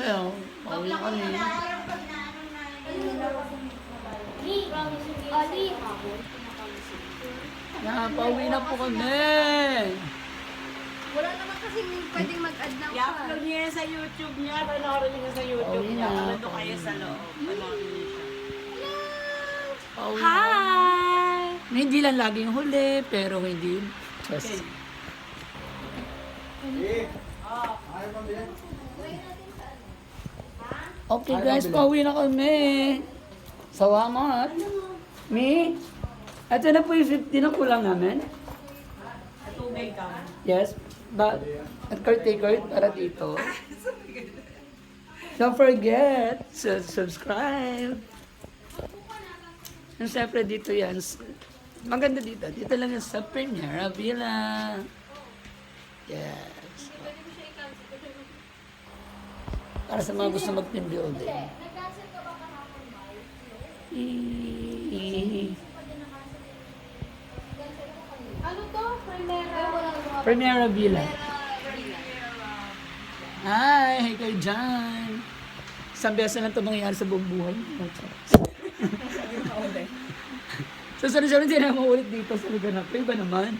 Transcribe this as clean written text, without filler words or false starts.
Well, pauwi na kami. Pauwi na po kami. Wala naman kasi pwedeng mag-add ng I-upload niya yan sa YouTube niya. Panoorin niya sa YouTube niya. Nandun kayo sa loob. Panoorin niya siya. Pauwi na. Hi! Hindi lang laging huli, pero hindi. Just... Okay guys, pauwi na kami. Salamat. Me? Ito na po yung 50 na kulang namin. Sa tubig ka. Yes, but caretaker para dito. Don't forget to subscribe. And syempre dito yan. Maganda dito. Dito lang yan sa Primera Villa. Yes. Para sa mga gusto mag-team building. Ano to? Primera. Primera Villa. Hi! Hey kayo dyan! Isang beses na ito mangyayari sa buong buhay. So, sorry, hindi na maulit dito sa lugar na ito. Iba naman.